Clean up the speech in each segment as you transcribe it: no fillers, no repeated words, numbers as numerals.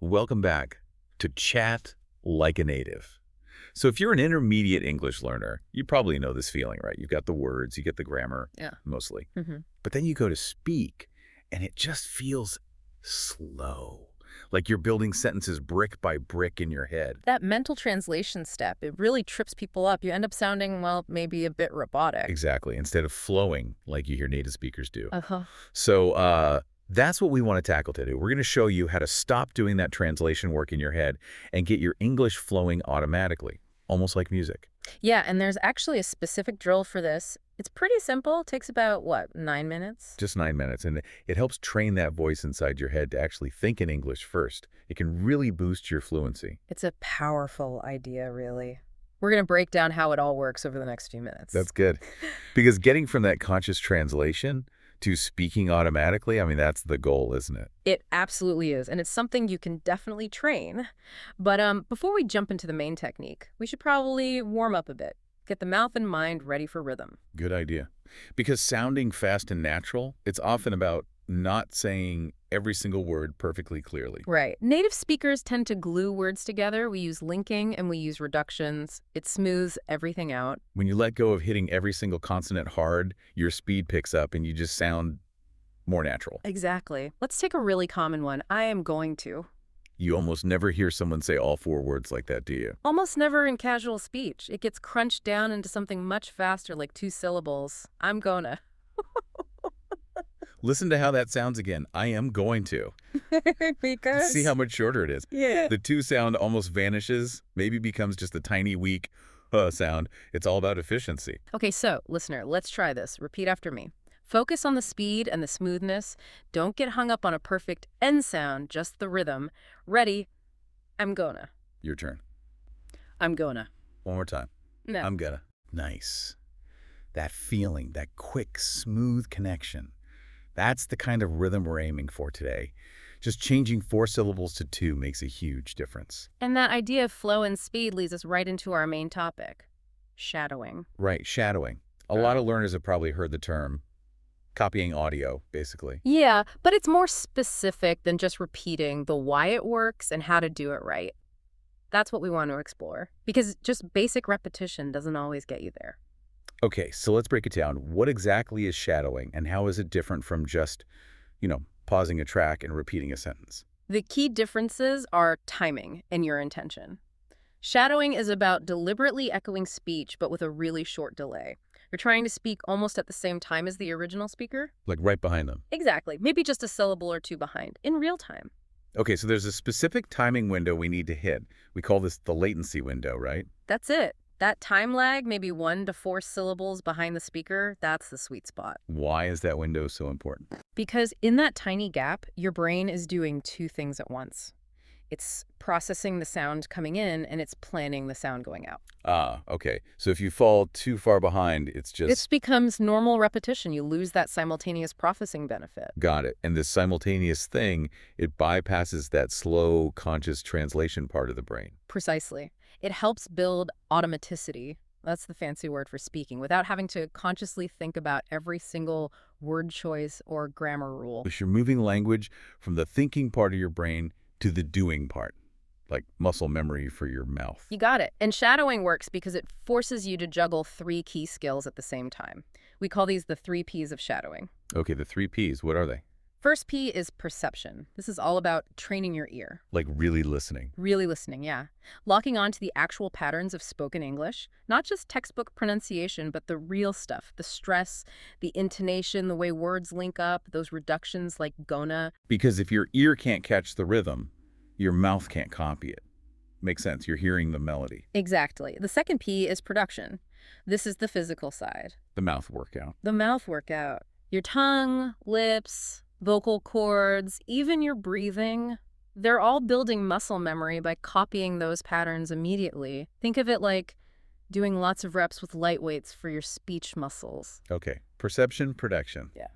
Welcome back to Chat Like a Native. So if you're an intermediate English learner, you probably know this feeling, right? You've got the words, you get the grammar, Yeah. mostly. hmm But then you go to speak, and it just feels slow, like you're building sentences brick by brick in your head. That mental translation step, it really trips people up. You end up sounding, well, maybe a bit robotic. Exactly, instead of flowing like you hear native speakers do. Uh-huh. So that's what we want to tackle today. We're going to show you how to stop doing that translation work in your head and get your English flowing automatically, almost like music. Yeah, and there's actually a specific drill for this. It's pretty simple. It takes about, what, 9 minutes? Just 9 minutes, and it helps train that voice inside your head to actually think in English first. It can really boost your fluency. It's a powerful idea, really. We're going to break down how it all works over the next few minutes. That's good. Because getting from that conscious translation to speaking automatically, I mean, that's the goal, isn't it? It absolutely is, and it's something you can definitely train. But before we jump into the main technique, we should probably warm up a bit. Get the mouth and mind ready for rhythm. Good idea. Because sounding fast and natural, it's often about not saying every single word perfectly clearly. Right. Native speakers tend to glue words together. We use linking and we use reductions. It smooths everything out. When you let go of hitting every single consonant hard, your speed picks up and you just sound more natural. Exactly. Let's take a really common one. I am going to. You almost never hear someone say all four words like that, do you? Almost never in casual speech. It gets crunched down into something much faster, like 2 syllables. I'm gonna. Listen to how that sounds again. I am going to. Because... See how much shorter it is. Yeah. The two sound almost vanishes, maybe becomes just a tiny, weak sound. It's all about efficiency. Okay, so, listener, let's try this. Repeat after me. Focus on the speed and the smoothness. Don't get hung up on a perfect end sound, just the rhythm. Ready? I'm gonna. Your turn. I'm gonna. One more time. No. I'm gonna. Nice. That feeling, that quick, smooth connection. That's the kind of rhythm we're aiming for today. Just changing 4 syllables to 2 makes a huge difference. And that idea of flow and speed leads us right into our main topic, shadowing. Right, shadowing. A lot of learners have probably heard the term. Copying audio, basically. Yeah, but it's more specific than just repeating the why it works and how to do it right. That's what we want to explore, because just basic repetition doesn't always get you there. Okay, so let's break it down. What exactly is shadowing, and how is it different from just, pausing a track and repeating a sentence? The key differences are timing and your intention. Shadowing is about deliberately echoing speech, but with a really short delay. You're trying to speak almost at the same time as the original speaker. Like right behind them. Exactly. Maybe just a syllable or 2 behind, in real time. Okay, so there's a specific timing window we need to hit. We call this the latency window, right? That's it. That time lag, maybe 1 to 4 syllables behind the speaker, that's the sweet spot. Why is that window so important? Because in that tiny gap, your brain is doing 2 things at once. It's processing the sound coming in, and it's planning the sound going out. Ah, okay. So if you fall too far behind, it's just... This becomes normal repetition. You lose that simultaneous processing benefit. Got it. And this simultaneous thing, it bypasses that slow, conscious translation part of the brain. Precisely. It helps build automaticity. That's the fancy word for speaking, without having to consciously think about every single word choice or grammar rule. So you're moving language from the thinking part of your brain to the doing part, like muscle memory for your mouth. You got it. And shadowing works because it forces you to juggle 3 key skills at the same time. We call these the 3 Ps of shadowing. Okay, the 3 Ps, what are they? First P is perception. This is all about training your ear. Like really listening. Really listening, yeah. Locking on to the actual patterns of spoken English, not just textbook pronunciation, but the real stuff, the stress, the intonation, the way words link up, those reductions like gonna. Because if your ear can't catch the rhythm, your mouth can't copy it. Makes sense. You're hearing the melody. Exactly. The second P is production. This is the physical side. The mouth workout. The mouth workout. Your tongue, lips, vocal cords, even your breathing, they're all building muscle memory by copying those patterns immediately. Think of it like doing lots of reps with light weights for your speech muscles. Okay. Perception, production. Yeah.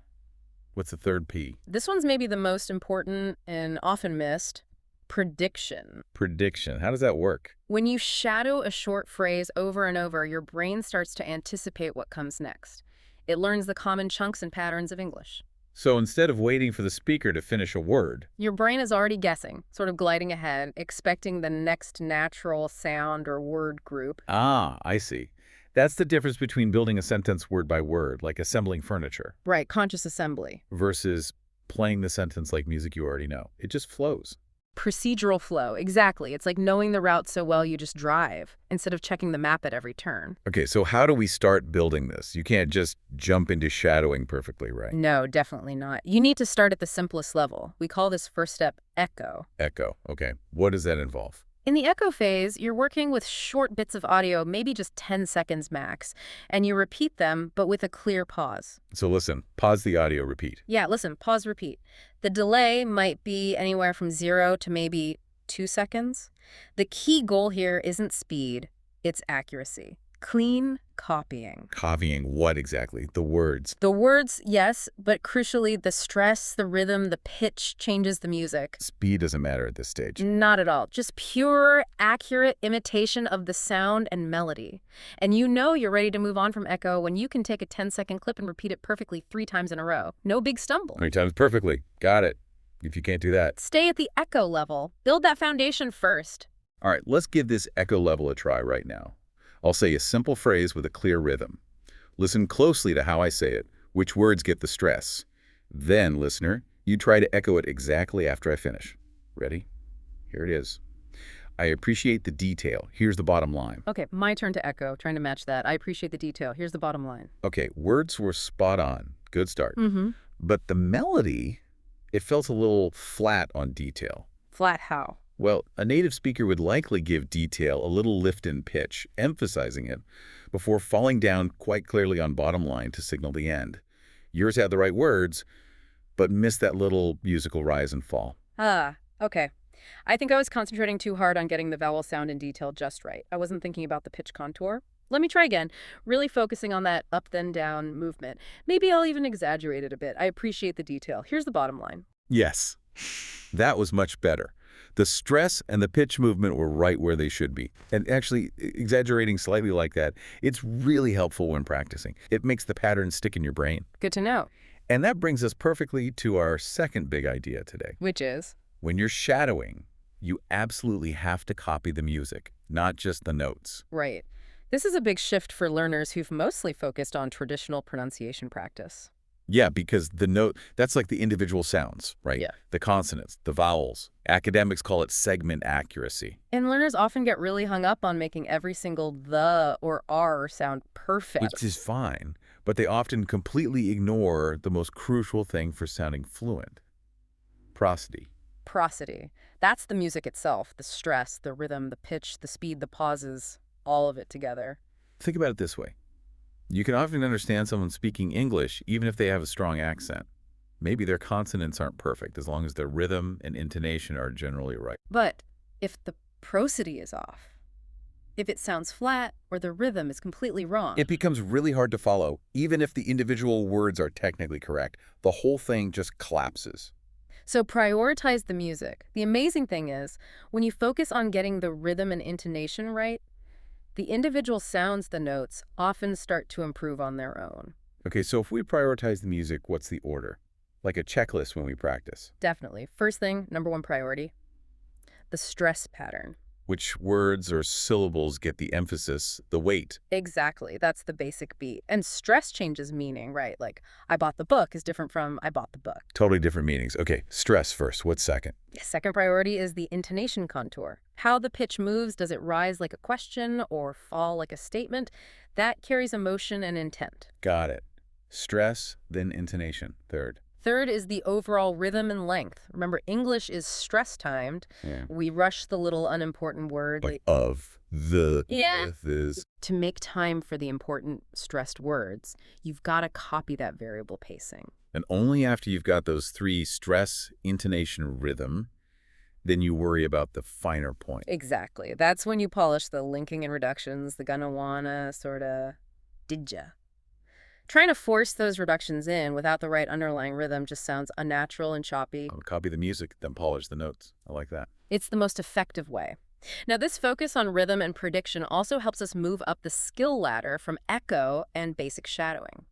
What's the third P? This one's maybe the most important and often missed. Prediction. Prediction. How does that work? When you shadow a short phrase over and over, your brain starts to anticipate what comes next. It learns the common chunks and patterns of English. So instead of waiting for the speaker to finish a word, Your brain is already guessing, sort of gliding ahead, expecting the next natural sound or word group. I see. That's the difference between building a sentence word by word, like assembling furniture, Right, conscious assembly. versus playing the sentence like music you already know. It just flows. Procedural flow, exactly. It's like knowing the route so well you just drive, instead of checking the map at every turn. Okay, so how do we start building this? You can't just jump into shadowing perfectly, right? No, definitely not. You need to start at the simplest level. We call this first step echo. Echo. Okay. What does that involve? In the echo phase, you're working with short bits of audio, maybe just 10 seconds max, and you repeat them, but with a clear pause. So listen, pause the audio, repeat. Yeah, listen, pause, repeat. The delay might be anywhere from 0 to maybe 2 seconds. The key goal here isn't speed, it's accuracy. Clean copying. Copying what exactly? The words. The words, yes, but crucially, the stress, the rhythm, the pitch changes the music. Speed doesn't matter at this stage. Not at all. Just pure, accurate imitation of the sound and melody. And you know you're ready to move on from echo when you can take a 10-second clip and repeat it perfectly 3 times in a row. No big stumble. How many times perfectly? Got it. If you can't do that. Stay at the echo level. Build that foundation first. All right, let's give this echo level a try right now. I'll say a simple phrase with a clear rhythm. Listen closely to how I say it, which words get the stress. Then, listener, you try to echo it exactly after I finish. Ready? Here it is. I appreciate the detail. Here's the bottom line. Okay, my turn to echo, trying to match that. I appreciate the detail. Here's the bottom line. Okay, words were spot on. Good start. Mm-hmm. But the melody, it felt a little flat on detail. Flat how? Well, a native speaker would likely give detail a little lift in pitch, emphasizing it, before falling down quite clearly on bottom line to signal the end. Yours had the right words, but missed that little musical rise and fall. Ah, okay. I think I was concentrating too hard on getting the vowel sound and detail just right. I wasn't thinking about the pitch contour. Let me try again, really focusing on that up then down movement. Maybe I'll even exaggerate it a bit. I appreciate the detail. Here's the bottom line. Yes, that was much better. The stress and the pitch movement were right where they should be. And actually, exaggerating slightly like that, it's really helpful when practicing. It makes the pattern stick in your brain. Good to know. And that brings us perfectly to our second big idea today. Which is? When you're shadowing, you absolutely have to copy the music, not just the notes. Right. This is a big shift for learners who've mostly focused on traditional pronunciation practice. Yeah, because the note, that's like the individual sounds, right? Yeah. The consonants, the vowels. Academics call it segment accuracy. And learners often get really hung up on making every single the or r sound perfect. Which is fine, but they often completely ignore the most crucial thing for sounding fluent. Prosody. Prosody. That's the music itself, the stress, the rhythm, the pitch, the speed, the pauses, all of it together. Think about it this way. You can often understand someone speaking English even if they have a strong accent. Maybe their consonants aren't perfect as long as their rhythm and intonation are generally right. But if the prosody is off, if it sounds flat or the rhythm is completely wrong, It becomes really hard to follow, even if the individual words are technically correct. The whole thing just collapses. So prioritize the music. The amazing thing is, when you focus on getting the rhythm and intonation right, the individual sounds, the notes, often start to improve on their own. Okay, so if we prioritize the music, what's the order? Like a checklist when we practice. Definitely. First thing, number one priority, the stress pattern. Which words or syllables get the emphasis, the weight? Exactly. That's the basic beat. And stress changes meaning, right? Like, I bought the book is different from I bought the book. Totally different meanings. Okay, stress first. What's second? Second priority is the intonation contour. How the pitch moves, does it rise like a question or fall like a statement? That carries emotion and intent. Got it. Stress, then intonation. Third. Third is the overall rhythm and length. Remember, English is stress-timed. Yeah. We rush the little unimportant word. Like of, the, Yeah. with, is. To make time for the important stressed words, you've got to copy that variable pacing. And only after you've got those three, stress, intonation, rhythm, then you worry about the finer point. Exactly. That's when you polish the linking and reductions, the gonna wanna, sorta, didja. Trying to force those reductions in without the right underlying rhythm just sounds unnatural and choppy. Copy the music, then polish the notes. I like that. It's the most effective way. Now, this focus on rhythm and prediction also helps us move up the skill ladder from echo and basic shadowing.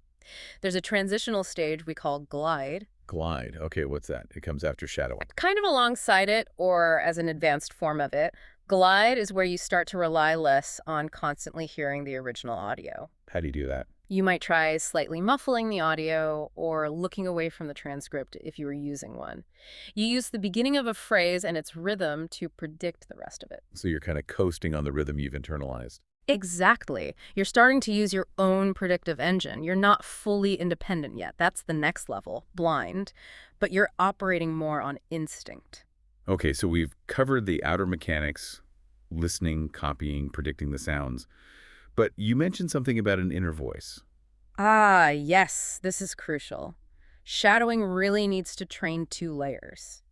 There's a transitional stage we call glide, Glide. Okay, what's that? It comes after shadowing. Kind of alongside it, or as an advanced form of it, glide is where you start to rely less on constantly hearing the original audio. How do you do that? You might try slightly muffling the audio or looking away from the transcript if you were using one. You use the beginning of a phrase and its rhythm to predict the rest of it. So you're kind of coasting on the rhythm you've internalized. Exactly. You're starting to use your own predictive engine. You're not fully independent yet. That's the next level, blind, but you're operating more on instinct. Okay, so we've covered the outer mechanics, listening, copying, predicting the sounds. But you mentioned something about an inner voice. Ah, yes, this is crucial. Shadowing really needs to train two layers.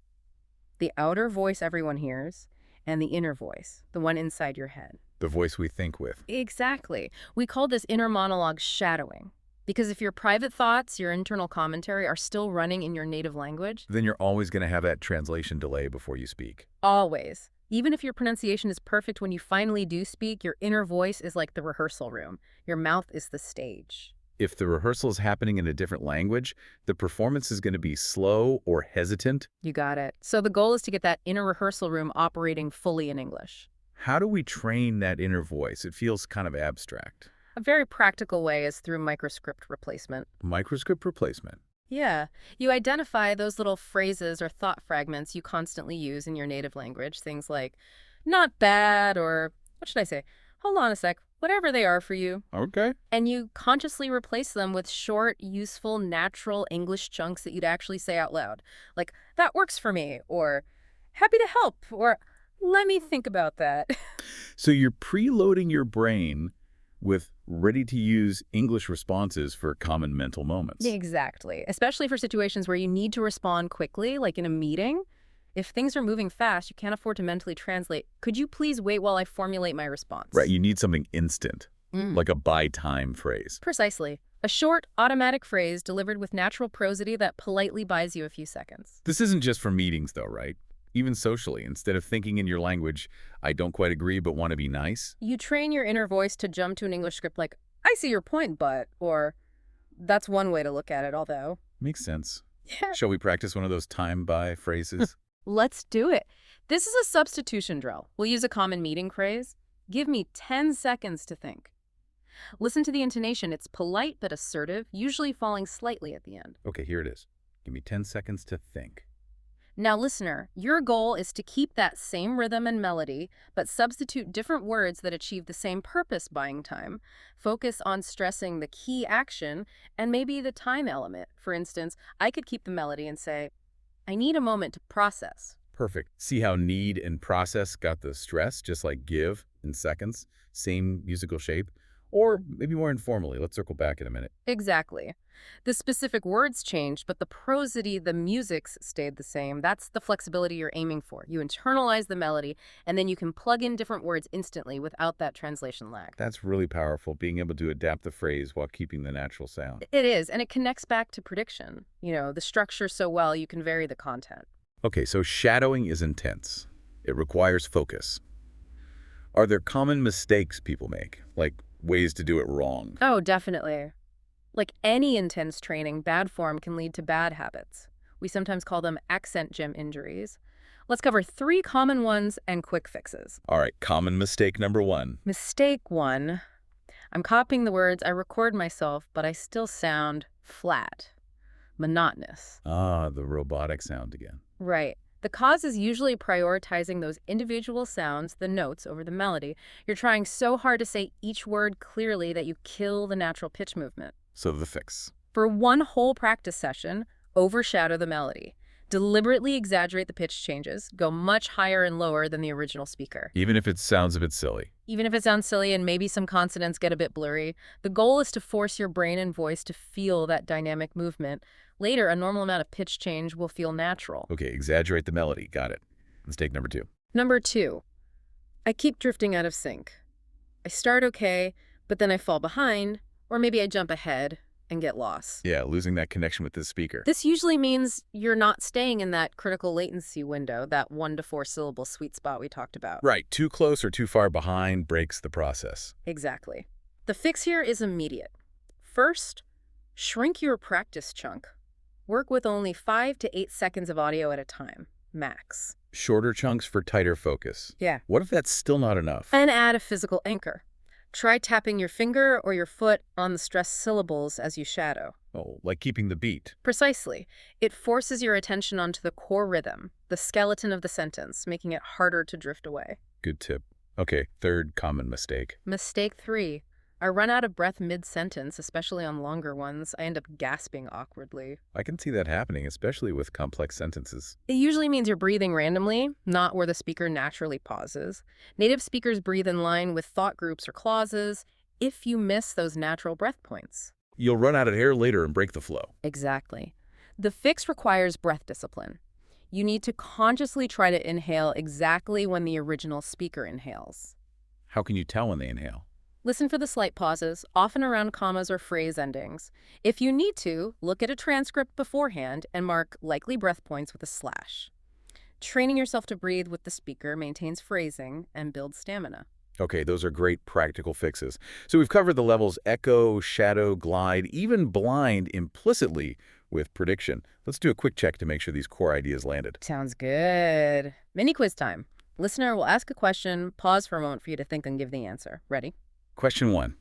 The outer voice everyone hears, and the inner voice, the one inside your head. The voice we think with. Exactly. We call this inner monologue shadowing. Because if your private thoughts, your internal commentary are still running in your native language, Then you're always going to have that translation delay before you speak. always. Even if your pronunciation is perfect when you finally do speak, your inner voice is like the rehearsal room. Your mouth is the stage. If the rehearsal is happening in a different language, the performance is going to be slow or hesitant. You got it. So the goal is to get that inner rehearsal room operating fully in English. How do we train that inner voice? It feels kind of abstract. A very practical way is through microscript replacement. Microscript replacement. Yeah, you identify those little phrases or thought fragments you constantly use in your native language, things like not bad or what should I say? Hold on a sec, whatever they are for you. Okay. And you consciously replace them with short, useful, natural English chunks that you'd actually say out loud. Like, that works for me, or happy to help, or let me think about that. So you're preloading your brain with ready-to-use English responses for common mental moments. Exactly. Especially for situations where you need to respond quickly, like in a meeting. If things are moving fast, you can't afford to mentally translate. Could you please wait while I formulate my response? Right, you need something instant, Mm. like a buy time phrase. Precisely. A short, automatic phrase delivered with natural prosody that politely buys you a few seconds. This isn't just for meetings, though, right? Even socially, instead of thinking in your language, I don't quite agree but want to be nice. You train your inner voice to jump to an English script like, I see your point, but, or, that's one way to look at it, although. Makes sense. Yeah. Shall we practice one of those time-buy phrases? Let's do it. This is a substitution drill. We'll use a common meeting phrase. Give me 10 seconds to think. Listen to the intonation. It's polite but assertive, usually falling slightly at the end. Okay, here it is. Give me 10 seconds to think. Now, listener, your goal is to keep that same rhythm and melody, but substitute different words that achieve the same purpose buying time. Focus on stressing the key action and maybe the time element. For instance, I could keep the melody and say, I need a moment to process. Perfect. See how need and process got the stress, just like give in seconds? Same musical shape? Or maybe more informally. Let's circle back in a minute. Exactly. The specific words changed, but the prosody, the musics stayed the same. That's the flexibility you're aiming for. You internalize the melody, and then you can plug in different words instantly without that translation lag. That's really powerful, being able to adapt the phrase while keeping the natural sound. It is, and it connects back to prediction. You know, the structure so well you can vary the content. Okay, so shadowing is intense. It requires focus. Are there common mistakes people make, like ways to do it wrong? Oh, definitely. Like any intense training, bad form can lead to bad habits. We sometimes call them accent gym injuries. Let's cover 3 common ones and quick fixes. All right, common mistake number 1. Mistake 1. I'm copying the words, I record myself, but I still sound flat, monotonous. Ah, the robotic sound again. Right. The cause is usually prioritizing those individual sounds, the notes, over the melody. You're trying so hard to say each word clearly that you kill the natural pitch movement. So the fix. For one whole practice session, overshadow the melody. Deliberately exaggerate the pitch changes. Go much higher and lower than the original speaker. Even if it sounds a bit silly. Even if it sounds silly and maybe some consonants get a bit blurry, the goal is to force your brain and voice to feel that dynamic movement. Later, a normal amount of pitch change will feel natural. Okay, exaggerate the melody. Got it. Mistake number 2. Number 2, I keep drifting out of sync. I start okay, but then I fall behind, or maybe I jump ahead and get lost. Yeah, losing that connection with the speaker. This usually means you're not staying in that critical latency window, that 1 to 4 syllable sweet spot we talked about. Right, too close or too far behind breaks the process. Exactly. The fix here is immediate. First, shrink your practice chunk. Work with only 5 to 8 seconds of audio at a time, max. Shorter chunks for tighter focus. Yeah. What if that's still not enough? And add a physical anchor. Try tapping your finger or your foot on the stressed syllables as you shadow. Oh, like keeping the beat. Precisely. It forces your attention onto the core rhythm, the skeleton of the sentence, making it harder to drift away. Good tip. Okay, third common mistake. Mistake 3. I run out of breath mid-sentence, especially on longer ones. I end up gasping awkwardly. I can see that happening, especially with complex sentences. It usually means you're breathing randomly, not where the speaker naturally pauses. Native speakers breathe in line with thought groups or clauses if you miss those natural breath points. You'll run out of air later and break the flow. Exactly. The fix requires breath discipline. You need to consciously try to inhale exactly when the original speaker inhales. How can you tell when they inhale? Listen for the slight pauses, often around commas or phrase endings. If you need to, look at a transcript beforehand and mark likely breath points with a slash. Training yourself to breathe with the speaker maintains phrasing and builds stamina. Okay, those are great practical fixes. So we've covered the levels echo, shadow, glide, even blind implicitly with prediction. Let's do a quick check to make sure these core ideas landed. Sounds good. Mini quiz time. Listener will ask a question, pause for a moment for you to think and give the answer. Ready? Question 1.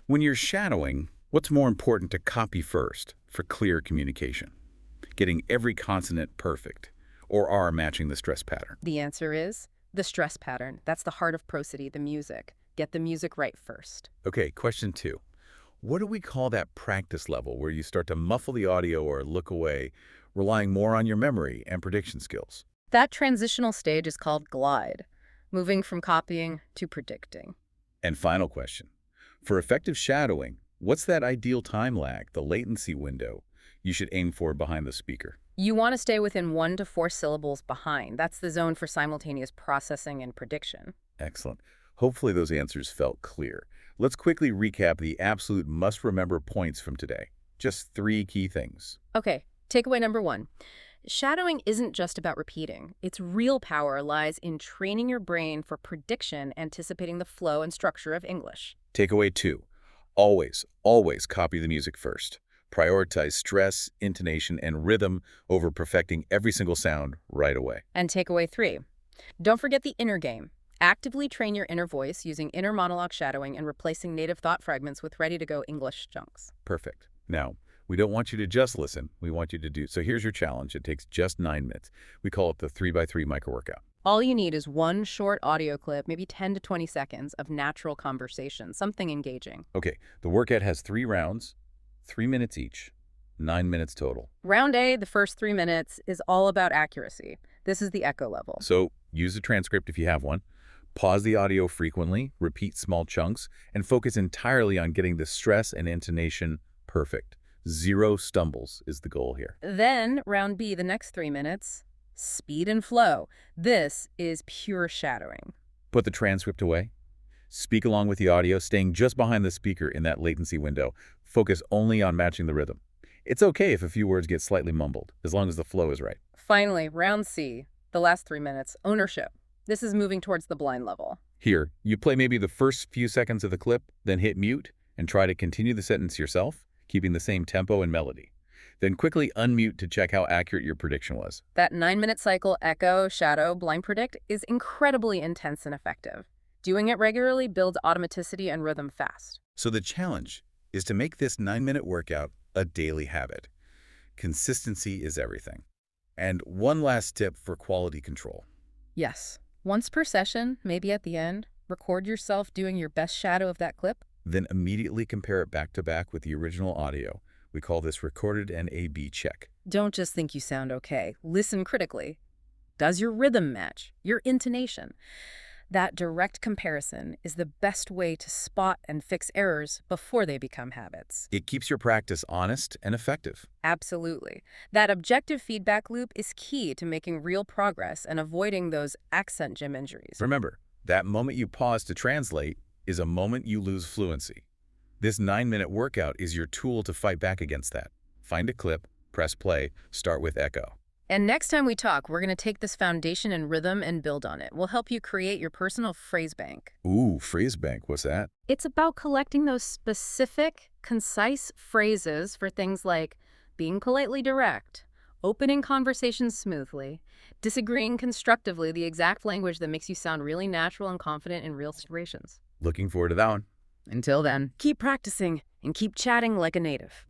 When you're shadowing, what's more important to copy first for clear communication? Getting every consonant perfect, or R matching the stress pattern? The answer is the stress pattern. That's the heart of prosody, the music. Get the music right first. Okay, question 2. What do we call that practice level where you start to muffle the audio or look away, relying more on your memory and prediction skills? That transitional stage is called glide, moving from copying to predicting. And final question. For effective shadowing, what's that ideal time lag, the latency window, you should aim for behind the speaker? You want to stay within 1 to 4 syllables behind. That's the zone for simultaneous processing and prediction. Excellent. Hopefully those answers felt clear. Let's quickly recap the absolute must-remember points from today. Just 3 key things. Okay, takeaway number 1. Shadowing isn't just about repeating. Its real power lies in training your brain for prediction, anticipating the flow and structure of English. Takeaway 2. Always copy the music first. Prioritize stress, intonation, and rhythm over perfecting every single sound right away. And takeaway 3. Don't forget the inner game. Actively train your inner voice using inner monologue shadowing and replacing native thought fragments with ready-to-go English chunks. Perfect. Now, we don't want you to just listen. We want you to do. So here's your challenge. It takes just 9 minutes. We call it the 3x3 micro workout. All you need is one short audio clip, maybe 10 to 20 seconds of natural conversation, something engaging. Okay, the workout has 3 rounds, 3 minutes each, 9 minutes total. Round A, the first 3 minutes, is all about accuracy. This is the echo level. So use a transcript if you have one. Pause the audio frequently, repeat small chunks, and focus entirely on getting the stress and intonation perfect. 0 stumbles is the goal here. Then, round B, the next 3 minutes, speed and flow. This is pure shadowing. Put the transcript away. Speak along with the audio, staying just behind the speaker in that latency window. Focus only on matching the rhythm. It's okay if a few words get slightly mumbled, as long as the flow is right. Finally, round C, the last 3 minutes, ownership. This is moving towards the blind level. Here, you play maybe the first few seconds of the clip, then hit mute, and try to continue the sentence yourself, keeping the same tempo and melody. Then quickly unmute to check how accurate your prediction was. That 9-minute cycle, echo, shadow, blind predict, is incredibly intense and effective. Doing it regularly builds automaticity and rhythm fast. So the challenge is to make this 9-minute workout a daily habit. Consistency is everything. And one last tip for quality control. Yes. Once per session, maybe at the end, record yourself doing your best shadow of that clip. Then immediately compare it back to back with the original audio. We call this recorded and A/B check. Don't just think you sound okay. Listen critically. Does your rhythm match? Your intonation? That direct comparison is the best way to spot and fix errors before they become habits. It keeps your practice honest and effective. Absolutely. That objective feedback loop is key to making real progress and avoiding those accent gym injuries. Remember, that moment you pause to translate is a moment you lose fluency. This 9-minute workout is your tool to fight back against that. Find a clip, press play, start with echo. And next time we talk, we're going to take this foundation and rhythm and build on it. We'll help you create your personal phrase bank. Ooh, phrase bank, what's that? It's about collecting those specific, concise phrases for things like being politely direct, opening conversations smoothly, disagreeing constructively, the exact language that makes you sound really natural and confident in real situations. Looking forward to that one. Until then, keep practicing and keep chatting like a native.